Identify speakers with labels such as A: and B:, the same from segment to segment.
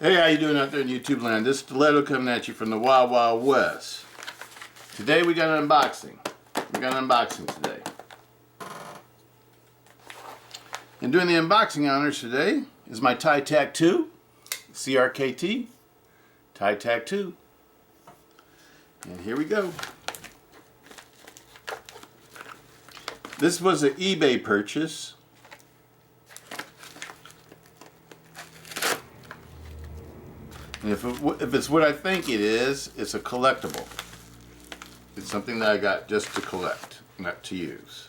A: Hey, how you doing out there in YouTube land? This is Stiletto coming at you from the Wild Wild West. Today we got an unboxing. Today. And doing the unboxing honors today is my Tighe 2, CRKT Tighe 2. And here we go. This was an eBay purchase. And if it's what I think it is, it's a collectible. It's something that I got just to collect, not to use.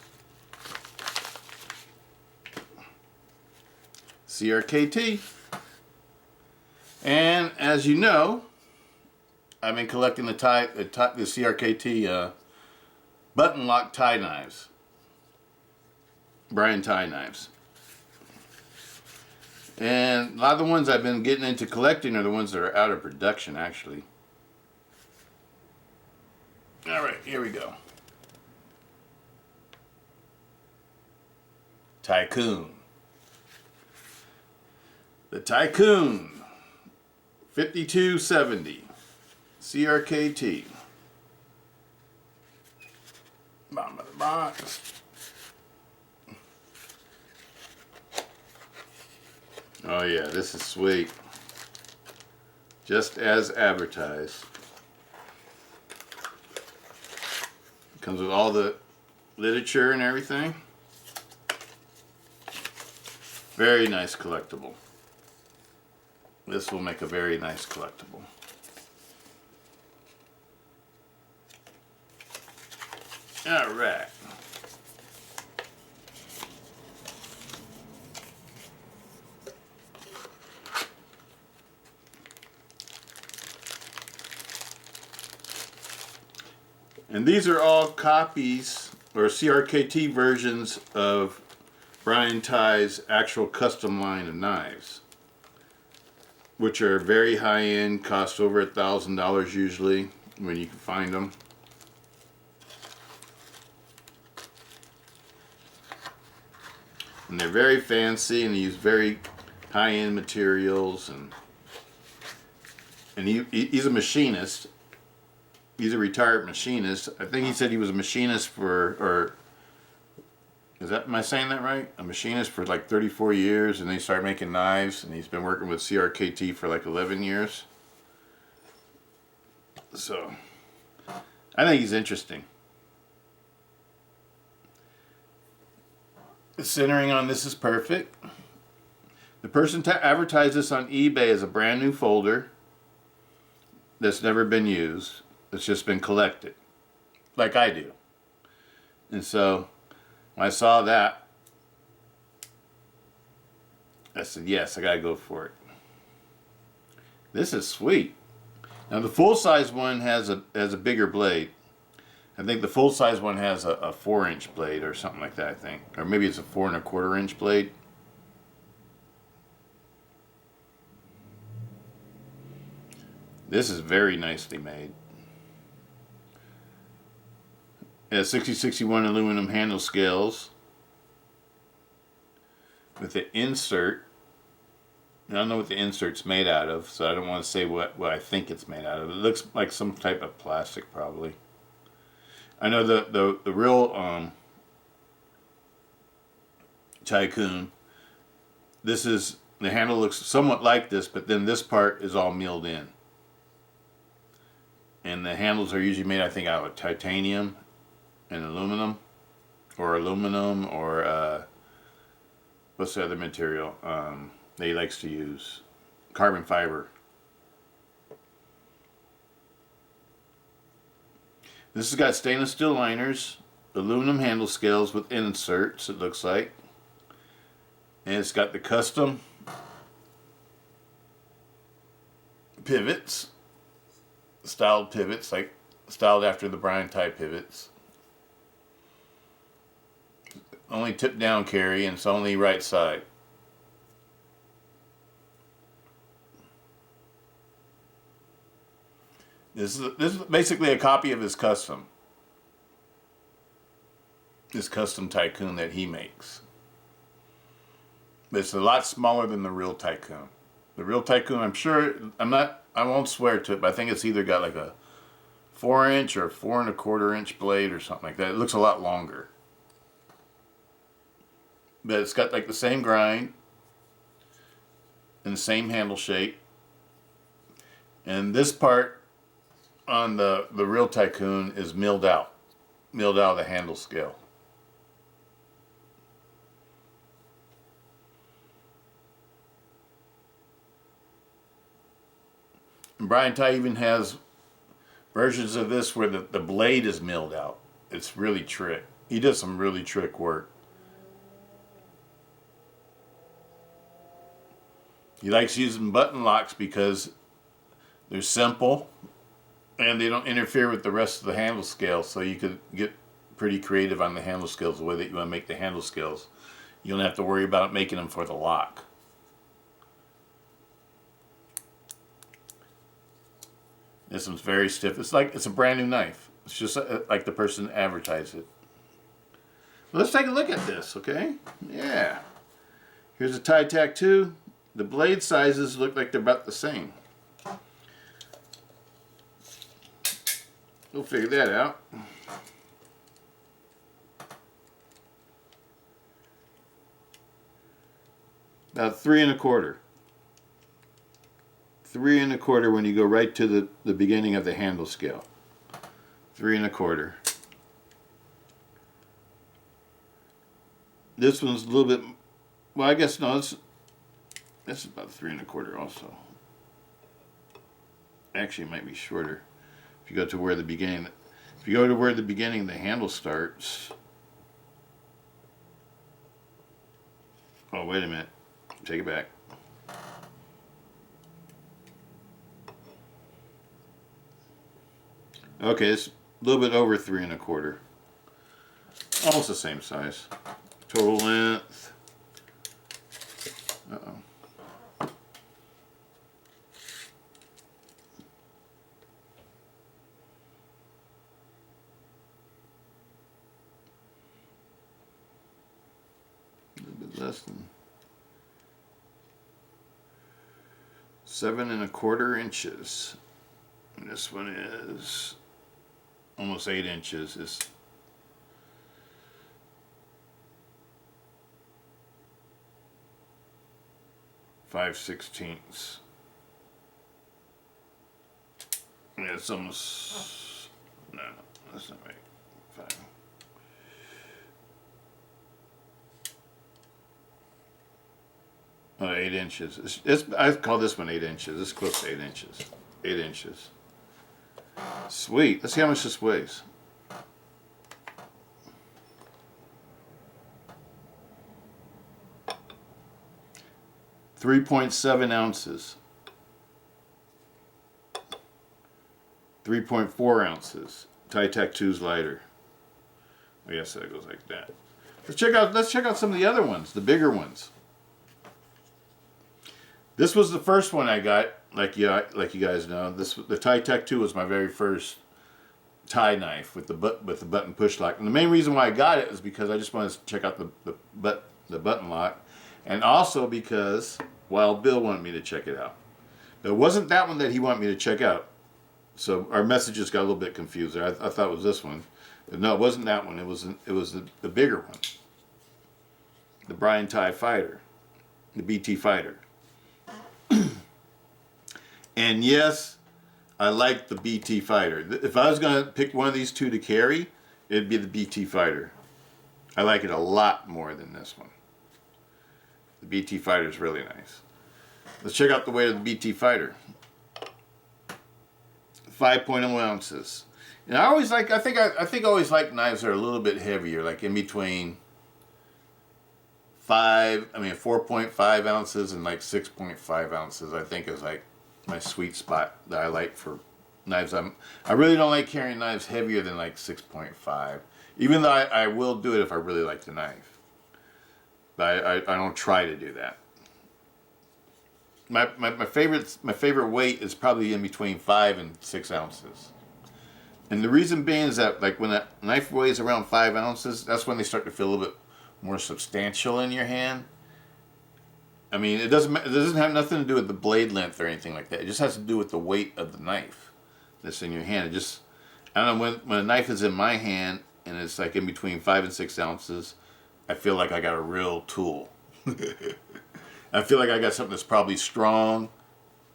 A: CRKT. And as you know, I've been collecting the CRKT button lock tie knives. Brian tie knives. And a lot of the ones I've been getting into collecting are the ones that are out of production, actually. Alright, here we go. Tighecoon. The Tighecoon 5270 CRKT. Bottom of the box. Oh yeah, this is sweet. Just as advertised. It comes with all the literature and everything. Very nice collectible. This will make a very nice collectible. All right. And these are all copies or CRKT versions of Brian Tigh's actual custom line of knives, which are very high-end, cost over $1,000 usually when you can find them. And they're very fancy, and they use very high-end materials. And he's a machinist. He's a retired machinist. I think he said he was a machinist for, or am I saying that right? A machinist for like 34 years, and then he started making knives, and he's been working with CRKT for like 11 years. So, I think he's interesting. The centering on this is perfect. The person advertised this on eBay as a brand new folder that's never been used. It's just been collected, like I do. And so, when I saw that, I said, yes, I gotta go for it. This is sweet. Now the full-size one has a bigger blade. I think the full-size one has a 4-inch blade or something like that, I think. Or maybe it's a 4 1/4 inch blade. This is very nicely made. It has 6061 aluminum handle scales with the insert. I don't know what the insert's made out of, so I don't want to say what I think it's made out of. It looks like some type of plastic, probably. I know the real Tighecoon, the handle looks somewhat like this, but then this part is all milled in. And the handles are usually made, I think, out of titanium and aluminum, or what's the other material that he likes to use? Carbon fiber. This has got stainless steel liners, aluminum handle scales with inserts, it looks like. And it's got the custom pivots, styled pivots, like styled after the Brian Tighhe pivots. Only tip down carry, and it's only right side. This is basically a copy of his custom. His custom Tighecoon that he makes. But it's a lot smaller than the real Tighecoon. The real Tighecoon, I'm sure, I won't swear to it, but I think it's either got like a 4-inch or 4 1/4 inch blade or something like that. It looks a lot longer. But it's got like the same grind and the same handle shape. And this part on the real Tighecoon is milled out of the handle scale. And Brian Ti even has versions of this where the blade is milled out. It's really trick. He does some really trick work. He likes using button locks because they're simple and they don't interfere with the rest of the handle scale, so you could get pretty creative on the handle scales the way that you want to make the handle scales. You don't have to worry about making them for the lock. This one's very stiff. It's like it's a brand new knife. It's just like the person advertised it. Let's take a look at this, okay? Yeah. Here's a Ti-Tac 2. The blade sizes look like they're about the same. We'll figure that out. About 3 1/4. 3 1/4 when you go right to the beginning of the handle scale. 3 1/4. This one's a little bit, well, I guess no, that's about 3 1/4 also. Actually, it might be shorter. If you go to where the beginning, of the handle starts. Oh, wait a minute. Take it back. Okay, it's a little bit over 3 1/4. Almost the same size. Total length. Uh-oh. A little bit less than 7 1/4 inches. And this one is almost 8 inches. It's 5/16. Yeah, it's almost, no, that's not right. 5. Oh, 8 inches. I call this one 8 inches. It's close to 8 inches. 8 inches. Sweet. Let's see how much this weighs. .7 ounces. 3.4 ounces. Ti-Tac 2's lighter. I guess that goes like that. Let's check out some of the other ones, the bigger ones. This was the first one I got, like you guys know. The Ti-Tac 2 was my very first tie knife with the button push lock. And the main reason why I got it is because I just wanted to check out the button lock, and also because Wild Bill wanted me to check it out. It wasn't that one that he wanted me to check out, so our messages got a little bit confused there. I thought it was this one, but no, it wasn't that one. It was the bigger one, the Brian Ti Fighter, the BT Fighter. And yes, I like the BT Fighter. If I was going to pick one of these two to carry, it'd be the BT Fighter. I like it a lot more than this one. The BT Fighter is really nice. Let's check out the weight of the BT Fighter. 5.0 ounces. And I think I always like knives that are a little bit heavier, like in between 4.5 ounces and like 6.5 ounces. I think is like my sweet spot that I like for knives. I really don't like carrying knives heavier than like 6.5, even though I will do it if I really like the knife. But I don't try to do that. My favorite weight is probably in between 5 and 6 ounces. And the reason being is that like when a knife weighs around 5 ounces, that's when they start to feel a little bit more substantial in your hand. I mean, it doesn't have nothing to do with the blade length or anything like that. It just has to do with the weight of the knife that's in your hand. It just, I don't know, when a knife is in my hand and it's like in between 5 and 6 ounces, I feel like I got a real tool. I feel like I got something that's probably strong.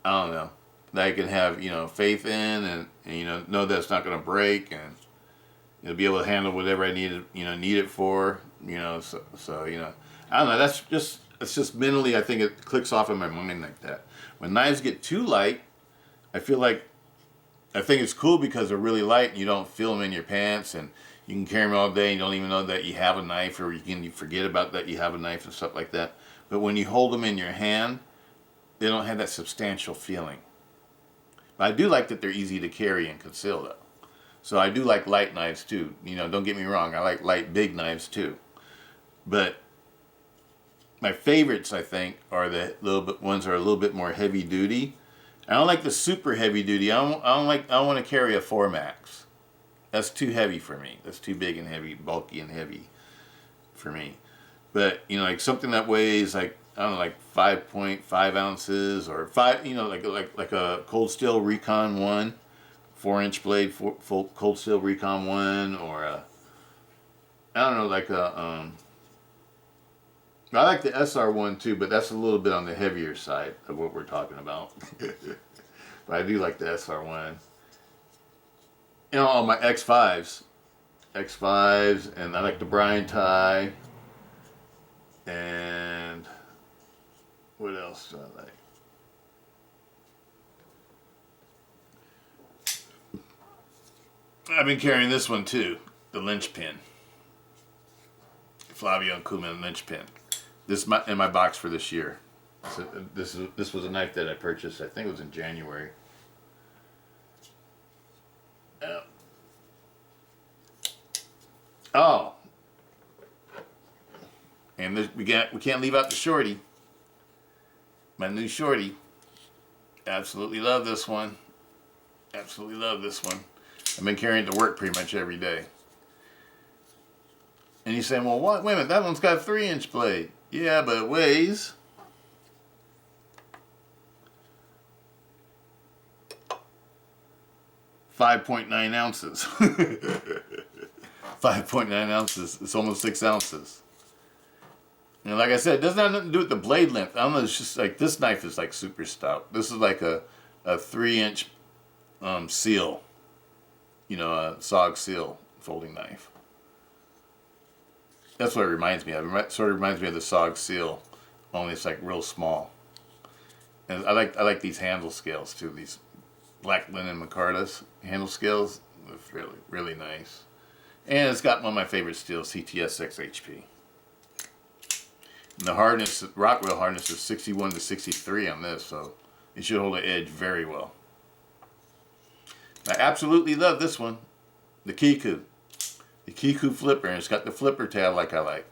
A: I don't know, that I can have, you know, faith in, and you know that it's not going to break, and be able to handle whatever I need it for. You know, so you know, I don't know. It's just mentally, I think it clicks off in my mind like that. When knives get too light, I think it's cool because they're really light and you don't feel them in your pants, and you can carry them all day and you don't even know that you have a knife, or you forget about that you have a knife and stuff like that. But when you hold them in your hand, they don't have that substantial feeling. But I do like that they're easy to carry and conceal though. So I do like light knives too. You know, don't get me wrong, I like light big knives too. But my favorites, I think, are the ones that are a little bit more heavy duty. I don't like the super heavy duty. I don't want to carry a 4 Max. That's too heavy for me. That's too big and heavy, bulky and heavy for me. But you know, like something that weighs like, I don't know, like 5.5 ounces, or like a Cold Steel Recon 1, 4-inch blade, full Cold Steel Recon 1, or I don't know, like I like the SR1 too, but that's a little bit on the heavier side of what we're talking about. But I do like the SR1. You know, all my X5s, and I like the Brian Ti, and what else do I like? I've been carrying this one too, the linchpin. Flavio and Kuhlman linchpin. This in my box for this year. So this was a knife that I purchased. I think it was in January. Oh, and we can't leave out the shorty. My new shorty. Absolutely love this one. Absolutely love this one. I've been carrying it to work pretty much every day. And you're saying, well, what? Wait a minute, that one's got a 3-inch blade. Yeah, but it weighs 5.9 ounces. 5.9 ounces. It's almost 6 ounces. And like I said, it doesn't have nothing to do with the blade length. I don't know, it's just like this knife is like super stout. This is like a 3-inch seal. You know, a SOG seal folding knife. That's what it reminds me of. It sort of reminds me of the SOG seal, only it's like real small. And I like these handle scales too. These black linen micartas handle scales. It's really, really nice. And it's got one of my favorite steels, CTS-XHP. And the hardness, Rockwell hardness, is 61 to 63 on this, so it should hold the edge very well. I absolutely love this one, the Tighecoon. The Tighecoon flipper, and it's got the flipper tab like I like.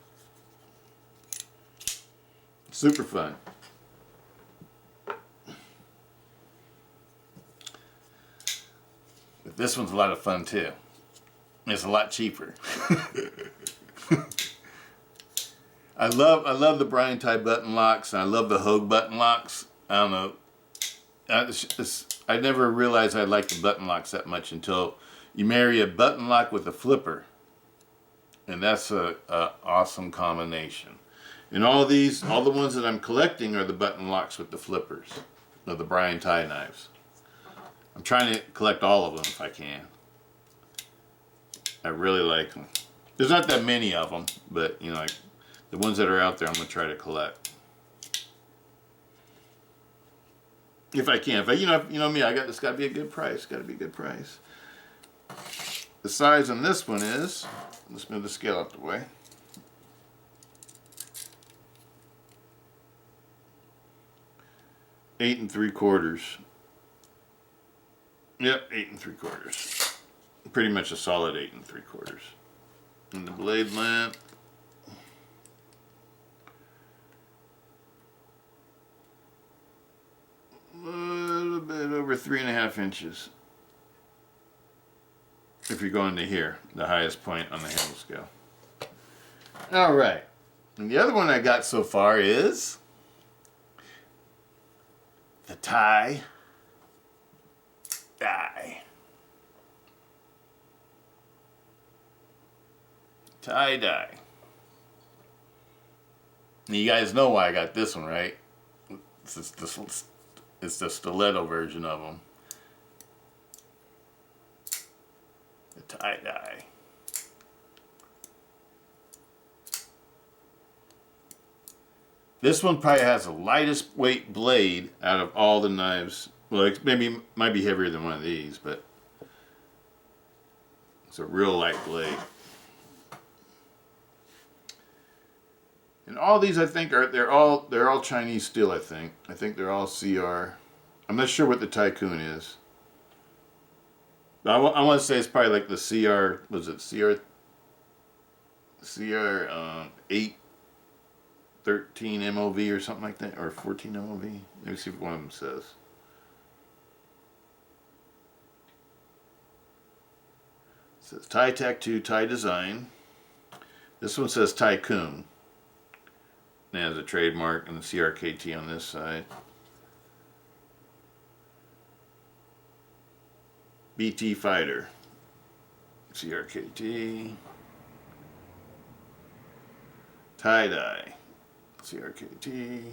A: Super fun. But this one's a lot of fun too. It's a lot cheaper. I love the Brian Ti button locks, and I love the Hogue button locks. I don't know. I never realized I liked the button locks that much until you marry a button lock with a flipper. And that's a awesome combination. And all the ones that I'm collecting are the button locks with the flippers of the Brian Ti knives. I'm trying to collect all of them if I can. I really like them. There's not that many of them, but you know, like the ones that are out there, I'm gonna try to collect if I can. If I, you know me, it's got to be a good price. Got to be a good price. The size on this one is, let's move the scale out the way. Eight and 3/4. Yep, 8 3/4. Pretty much a solid 8 3/4. And the blade length, a little bit over 3.5 inches. If you're going to here, the highest point on the handle scale. All right. And the other one I got so far is Tie-Dye. Tie-Dye. You guys know why I got this one, right? It's the Stiletto version of them. The Tie-Dye. This one probably has the lightest weight blade out of all the knives. Well, it might be heavier than one of these, but it's a real light blade. And all these, I think, they're all Chinese steel. I think they're all CR. I'm not sure what the Tighecoon is. But I want to say it's probably like the CR. Was it CR 813 MOV or something like that, or 14 MOV? Let me see what one of them says. It says Ti-Tac 2 Ti Design. This one says Tighecoon. It has a trademark and the CRKT on this side. BT Fighter. CRKT. Tie-Dye. CRKT.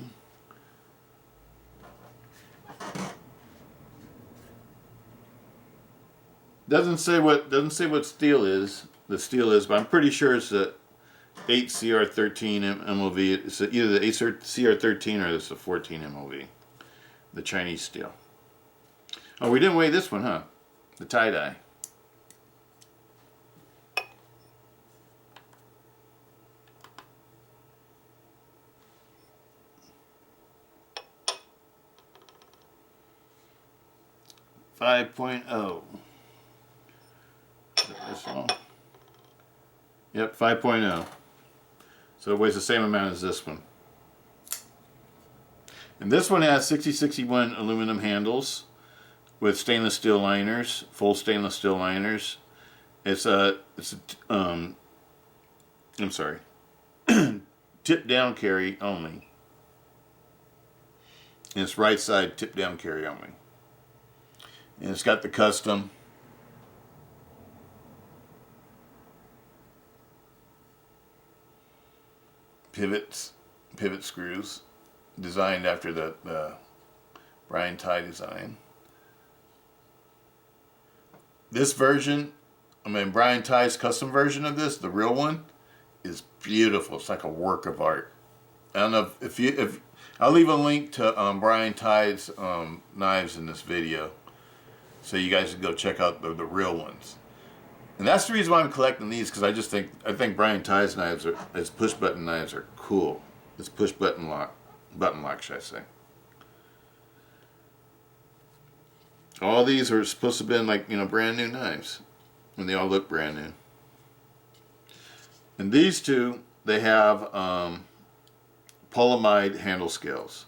A: Doesn't say what steel is. The steel is, but I'm pretty sure it's the 8 CR13 MOV. It's either the 8 CR13 or it's the 14 MOV. The Chinese steel. Oh, we didn't weigh this one, huh? The tie-dye. Five point oh. This one. Yep, 5.0. So it weighs the same amount as this one. And this one has 6061 aluminum handles with stainless steel liners, full stainless steel liners. I'm sorry, tip down carry only. And it's right side tip down carry only. And it's got the custom pivot screws designed after the Brian Ti design. This version, Brian Ti's custom version of this, the real one, is beautiful. It's like a work of art. I don't know if I'll leave a link to Brian Ti's knives in this video, so you guys can go check out the real ones. And that's the reason why I'm collecting these, because I think Brian Ti's knives his push button knives are cool. It's push button lock, should I say? All these are supposed to have been like brand new knives, and they all look brand new. And these two, they have polyamide handle scales.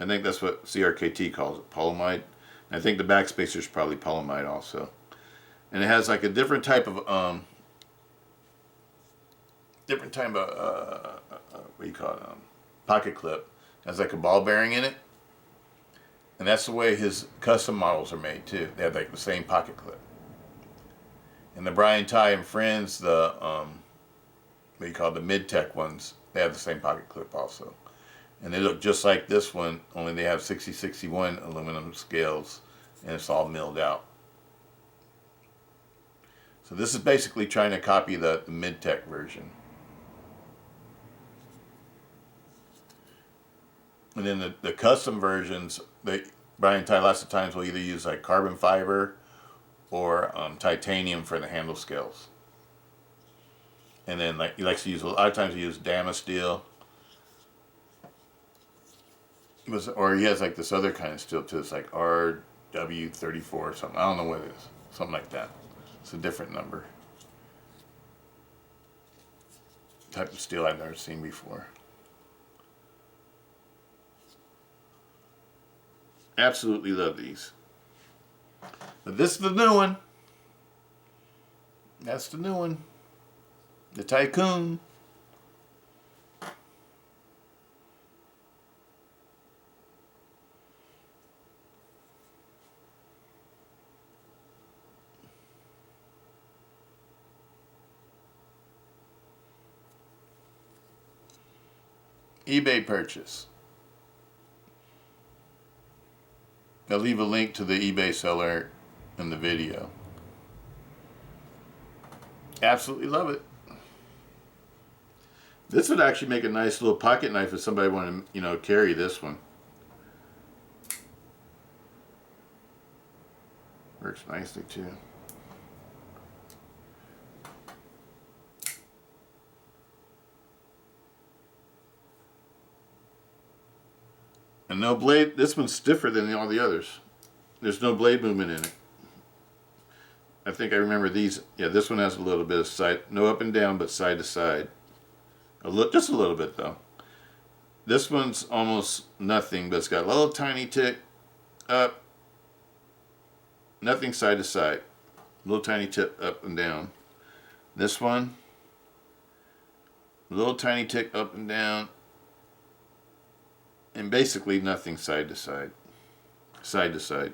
A: I think that's what CRKT calls it, polyamide. I think the backspacer is probably polyamide also. And it has like a different type of what do you call it? Pocket clip. It has like a ball bearing in it. And that's the way his custom models are made too. They have like the same pocket clip. And the Brian Ti and Friends, the what you call the mid-tech ones, they have the same pocket clip also. And they look just like this one, only they have 6061 aluminum scales, and it's all milled out. So this is basically trying to copy the mid-tech version. And then the custom versions, Brian Ti lots of times will either use like carbon fiber or titanium for the handle scales. And then he likes to use, a lot of times he uses Dama steel. Or he has like this other kind of steel too. It's like RW34 or something. I don't know what it is. Something like that. It's a different number. Type of steel I've never seen before. Absolutely love these. But this is the new one. That's the new one. The Tighecoon. eBay purchase. I'll leave a link to the eBay seller in the video. Absolutely love it. This would actually make a nice little pocket knife if somebody wanted to, you know, carry this one. Works nicely too. And no blade, this one's stiffer than all the others. There's no blade movement in it. I think I remember these, yeah, this one has a little bit of side, no up and down, but side to side. Just a little bit though. This one's almost nothing, but it's got a little tiny tick up, nothing side to side. Little tiny tip up and down. This one, a little tiny tick up and down, and basically nothing side to side. Side to side.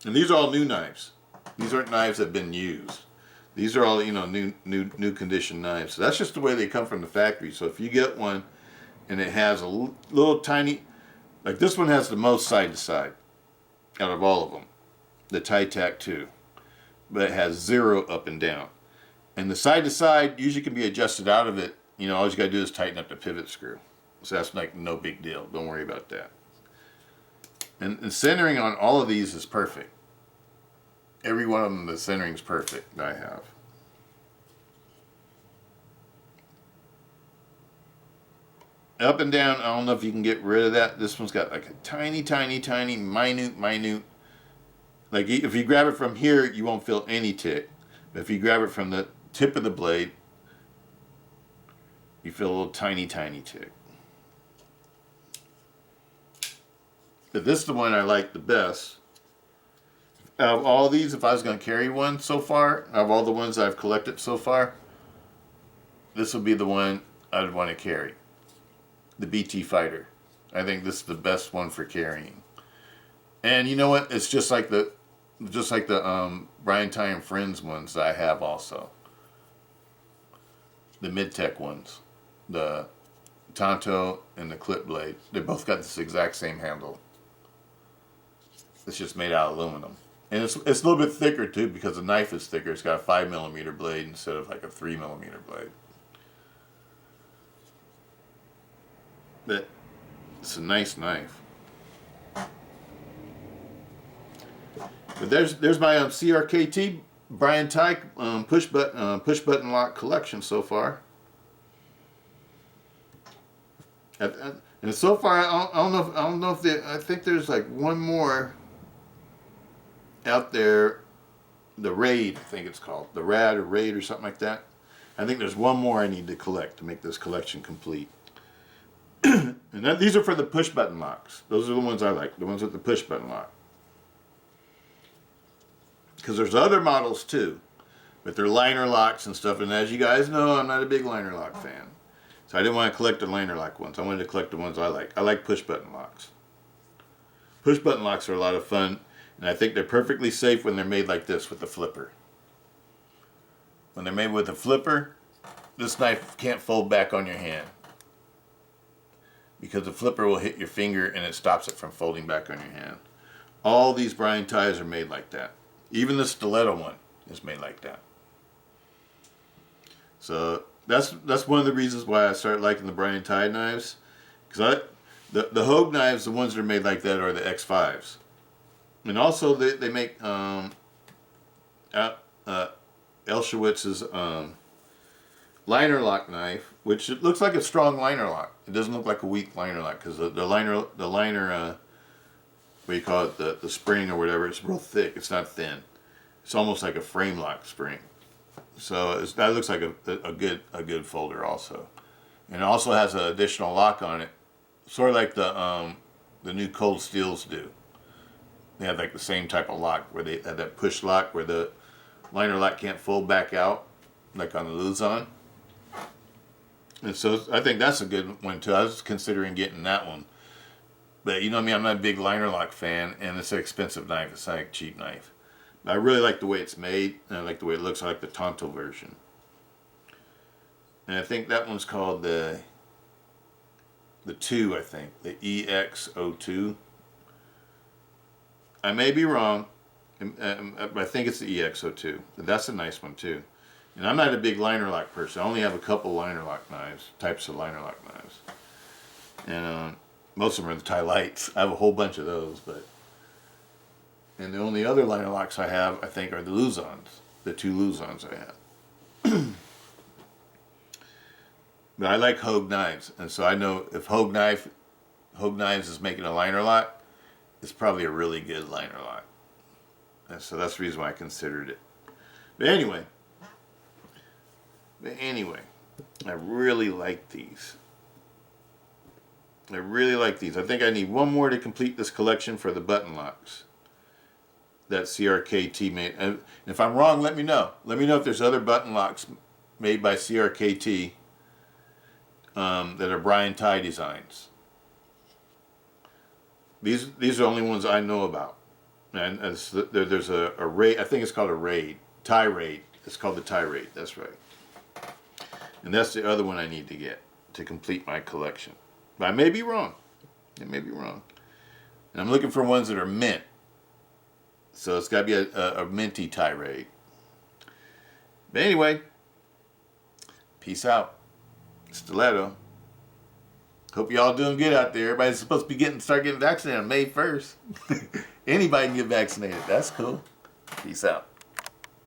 A: And these are all new knives. These aren't knives that have been used. These are all, you know, new condition knives. So that's just the way they come from the factory. So if you get one and it has a little tiny, like this one has the most side to side out of all of them. The Ti-Tac 2. But it has 0 up and down. And the side to side usually can be adjusted out of it. You know, all you gotta do is tighten up the pivot screw. So that's like no big deal. Don't worry about that. And centering on all of these is perfect. Every one of them, the centering is perfect that I have. Up and down, I don't know if you can get rid of that. This one's got like a tiny, minute. Like if you grab it from here, you won't feel any tick. But if you grab it from the tip of the blade, you feel a little tiny tick. But this is the one I like the best. Out of all these, if I was going to carry one so far, out of all the ones I've collected so far, this would be the one I'd want to carry. The BT Fighter. I think this is the best one for carrying. And you know what? It's just like the Brian Ti and Friends ones that I have also. The mid-tech ones. The Tonto and the clip blade. They both got this exact same handle. It's just made out of aluminum. And it's a little bit thicker too because the knife is thicker. It's got a 5mm blade instead of like a 3mm blade. But it's a nice knife. But there's my CRKT Brian Ti push button lock collection so far. And so far, I don't know if I think there's like one more out there, the Raid, I think it's called, the Rad or Raid or something like that. I think there's one more I need to collect to make this collection complete. And these are for the push button locks. Those are the ones I like, the ones with the push button lock. Because there's other models too, but they're liner locks and stuff. And as you guys know, I'm not a big liner lock fan. So I didn't want to collect the liner lock ones. I wanted to collect the ones I like. I like push button locks. Push button locks are a lot of fun. And I think they're perfectly safe when they're made like this with the flipper. When they're made with a flipper, this knife can't fold back on your hand. Because the flipper will hit your finger and it stops it from folding back on your hand. All these Brian Tis are made like that. Even the Stiletto one is made like that. So that's one of the reasons why I started liking the Brian Ti knives. Because the Hogue knives, the ones that are made like that are the X5s. And also they make Elshowitz's liner lock knife, which it looks like a strong liner lock. It doesn't look like a weak liner lock because the liner what do you call it, the spring or whatever, it's real thick. It's not thin. It's almost like a frame lock spring. So that looks like a good folder also. And it also has an additional lock on it, sort of like the new Cold Steels do. They have like the same type of lock where they have that push lock where the liner lock can't fold back out, like on the Luzon. And so I think that's a good one too. I was considering getting that one. But you know what I mean, I'm not a big liner lock fan, and it's an expensive knife. It's not a cheap knife. But I really like the way it's made, and I like the way it looks. I like the Tonto version. And I think that one's called the the 2, I think, the EX02. I may be wrong, but I think it's the EX02. That's a nice one too. And I'm not a big liner lock person. I only have a couple liner lock knives, types of liner lock knives. And most of them are the Ti-Lites. I have a whole bunch of those, and the only other liner locks I have, I think, are the Luzons. The 2 Luzons I have. But I like Hogue knives, and so I know if Hogue Knives is making a liner lock, it's probably a really good liner lock. And so that's the reason why I considered it. But anyway, I really like these. I really like these. I think I need one more to complete this collection for the button locks that CRKT made. And if I'm wrong, let me know. Let me know if there's other button locks made by CRKT that are Brian Ti designs. These are the only ones I know about. And there's a raid. I think it's called a raid. Ti raid. It's called the Ti raid. That's right. And that's the other one I need to get to complete my collection. But I may be wrong. It may be wrong. And I'm looking for ones that are mint. So it's got to be a minty Ti raid. But anyway, peace out. Stiletto. Hope y'all doing good out there. Everybody's supposed to be start getting vaccinated on May 1st. Anybody can get vaccinated. That's cool. Peace out.